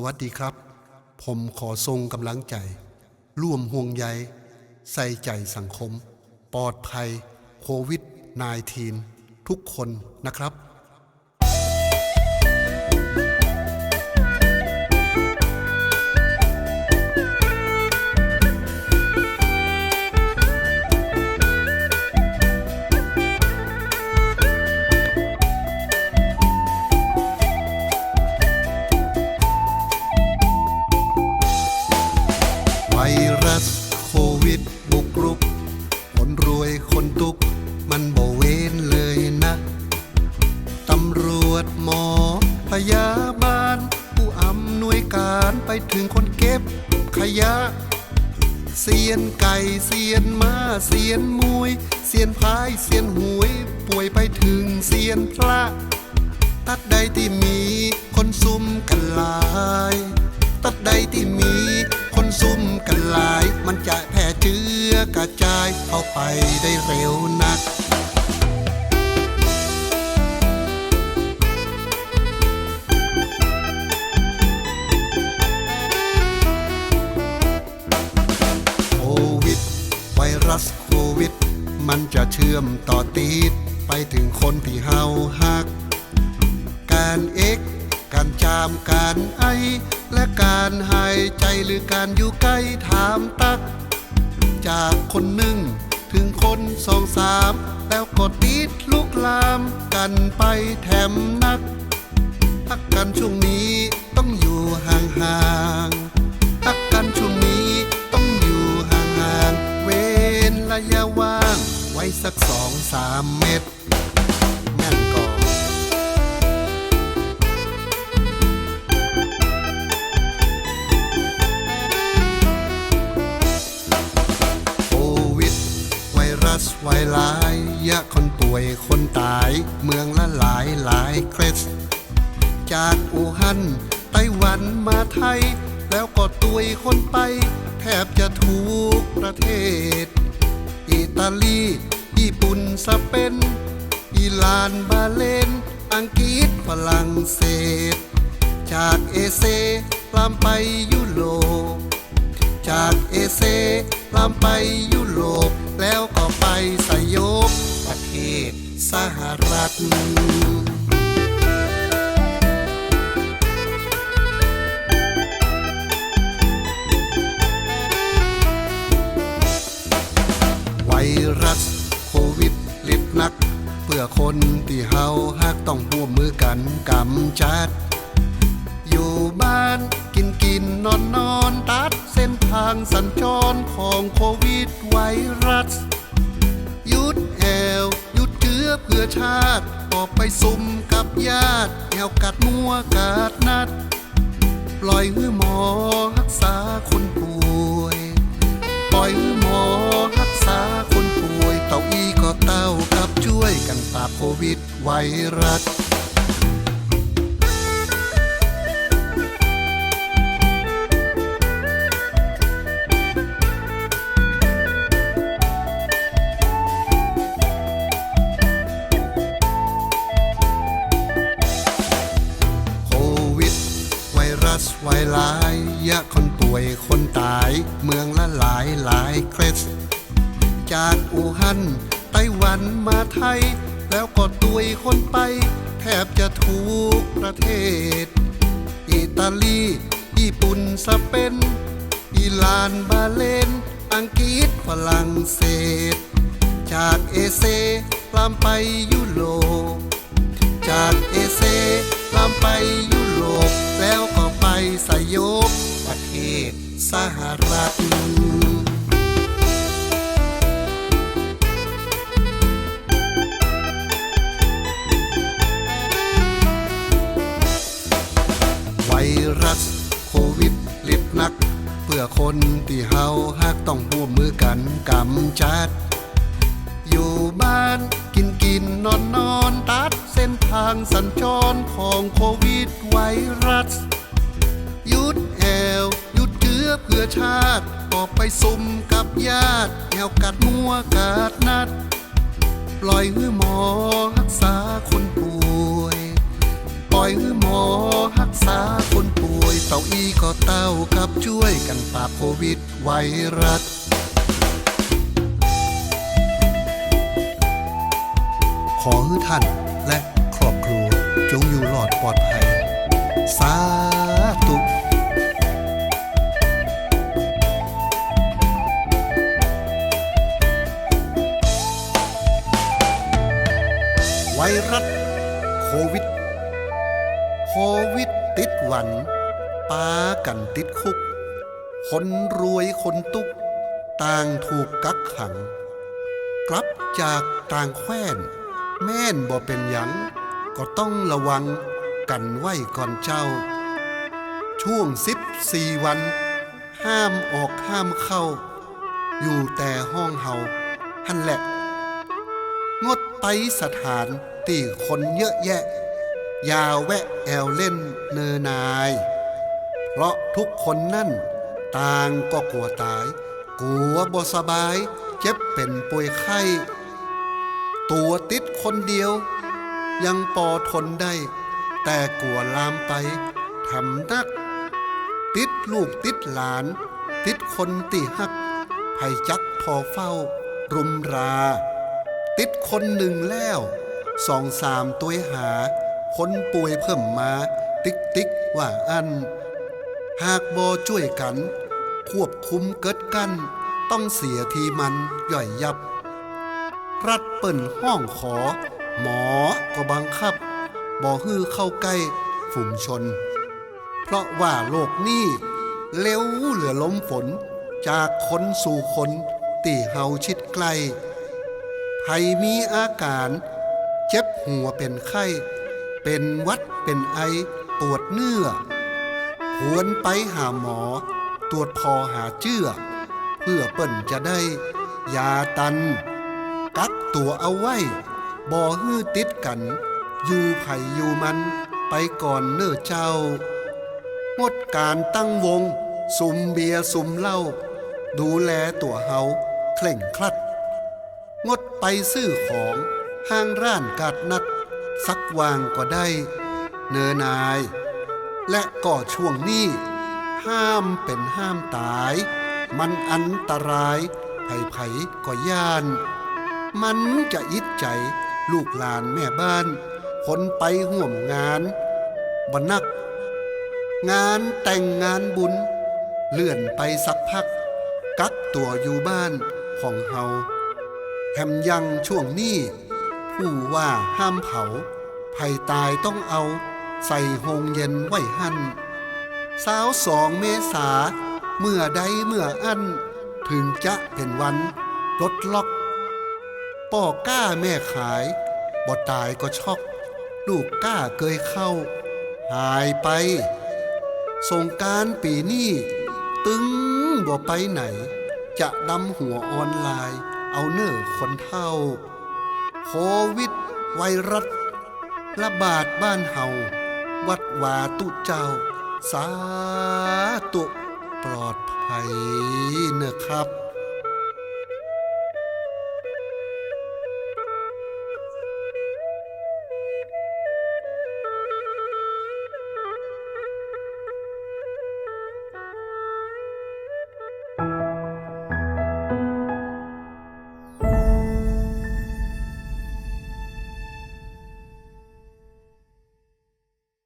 วัสดีครับผมขอส่งกำลังใจร่วมห่วงใยใส่ใจสังคมปลอดภัยโควิด -19 ทุกคนนะครับไวรัสโควิดบุกรุกคนรวยคนตุกมันบ่เว้นเลยนะตำรวจหมอพยาบาลผู้อำนวยการไปถึงคนเก็บขยะเสียนไก่เสียนม้าเสียนมวยเสียนพายเสียนหวยป่วยไปถึงเสียนพระตัดใดที่มีคนซุ่มกันหลายตัดใดที่มีคนซุ่มกันหลายมันจะแพร่เชื้อกระจายเข้าไปได้เร็วนักโควิดไวรัสโควิดมันจะเชื่อมต่อติดไปถึงคนที่เฮาฮักการการจามการไอและการหายใจหรือการอยู่ใกล้ถามตักจากคนหนึ่งถึงคนสองสามแล้วก็ติดลุกลามกันไปแถมนักพักกันช่วงนี้ต้องอยู่ห่างๆพักกันช่วงนี้ต้องอยู่ห่างๆเว้นระยะว่างไว้สัก2-3 เมตรแม่นก่อนไวหลายยะคนป่วยคนตายเมืองละหลายเคสจากอู่ฮั่นไต้หวันมาไทยแล้วก็ตุยคนไปแทบจะทุกประเทศอิตาลีญี่ปุ่นสเปนอิหร่านบาเลนอังกฤษฝรั่งเศสจากเอเชียลามไปยุโรปจากเอเชียลามไปยุโรปแล้วก็ไปสยบประเทศสหรัฐไวรัสโควิดฤทธิ์นักเพื่อคนที่เฮาฮักต้องร่วมมือกันกำจัดอยู่บ้านกินนอนตัดเส้นทางสัญจรของโควิดไวรัสหยุดแอวหยุดเจือเพื่อชาติออกไปซุ่มกับญาติแอวกัดมัวกัดนัดปล่อยมือหมอรักษาคนป่วยปล่อยมือหมอรักษาคนป่วยเต่าอีก็เต้ากับช่วยกันปราบโควิดไวรัสไวหลายยะคนป่วยคนตายเมืองละหลายเคสจากอู่ฮั่นไต้หวันมาไทยแล้วก็ตุยคนไปแทบจะทุกประเทศอิตาลีญี่ปุ่นสเปนอิหร่านบาเลนอังกฤษฝรั่งเศสจากเอเชียลามไปยุโรปจากเอเชียลามไปยุโรปแล้วก็ไปสยบประเทศสหรัฐไวรัสโควิดฤทธิ์นักเพื่อคนที่เฮาฮักต้องร่วมมือกันกำจัดอยู่บ้านกินนอนตัดเส้นทางสัญจรของโควิดไวรัสหยุดแอวหยุดเจือเพื่อชาติออกไปซุ่มกับญาติแอวกัดมัวกัดนัดปล่อยมือหมอรักษาคนป่วยปล่อยมือหมอรักษาคนป่วย เต้าอีก็เต้ากับช่วยกันปราบโควิดไวรัสขอให้ท่านและครอบครัวจงอยู่รอดปลอดภัยสาธุไวรัสโควิดติดหวันปากันติดคุกคนรวยคนตุกต่างถูกกักขังกลับจากต่างแคว้นแม่นบ่เป็นหยังก็ต้องระวังกันไว้ก่อนเจ้าช่วง14 วันห้ามออกห้ามเข้าอยู่แต่ห้องเฮาหั่นแหละงดไปสถานที่คนเยอะแยะอย่าแวะแอวเล่นเนนายเพราะทุกคนนั่นต่างก็กลัวตายกลัวบ่สบายเจ็บเป็นป่วยไข้ตัวติดคนเดียวยังพอทนได้แต่กลัวลามไปทำนักติดลูกติดหลานติดคนตีหักไผจักพอเฝ้ารุมราติดคนหนึ่งแล้ว2-3ตัวหาคนป่วยเพิ่มมาติ๊กว่าอันหากบ่ช่วยกันควบคุมเกิดกันต้องเสียทีมันย่อยยับรัฐเปิ่นห้องขอหมอก็บังคับบ่ฮื้อเข้าใกล้ฝูงชนเพราะว่าโลกนี้เร็วเหลือล้มฝนจากคนสู่คนตีเฮาชิดใกล้ใครมีอาการเจ็บหัวเป็นไข้เป็นหวัดเป็นไอปวดเนื้อควรไปหาหมอตรวจพอหาเจื้อเพื่อเปิ้นจะได้ยาตันกักตัวเอาไว้บ่ฮื้อติดกันอยู่ไผอยู่มันไปก่อนเน้อเจ้างดการตั้งวงสุมเบียร์สุมเหล้าดูแลตัวเฮาเคร่งครัดงดไปซื้อของห้างร้านกาดนัดสักวางก็ได้เนนายและก็ช่วงนี้ห้ามเป็นห้ามตายมันอันตรายไผก็ย่านมันจะอิดใจลูกหลานแม่บ้านคนไปห่วมงานบ่นักงานแต่งงานบุญเลื่อนไปสักพักกักตัวอยู่บ้านของเฮาแถมยังช่วงนี้ผู้ว่าห้ามเผาภัยตายต้องเอาใส่โฮงเย็นไว้หั่น22 เมษาเมื่อใดเมื่ออันถึงจะเป็นวันปลดล็อกป่อก้าแม่ขายบ่ตายก็ช็อกลูกก้าเกยเข้าหายไปสงกรานต์ปีนี้ตึงบ่ไปไหนจะดำหัวออนไลน์เอาเน้อคนเท่าโควิดไวรัสระบาดบ้านเฮาวัดวาตุเจ้าสาธุปลอดภัยเนอะครับ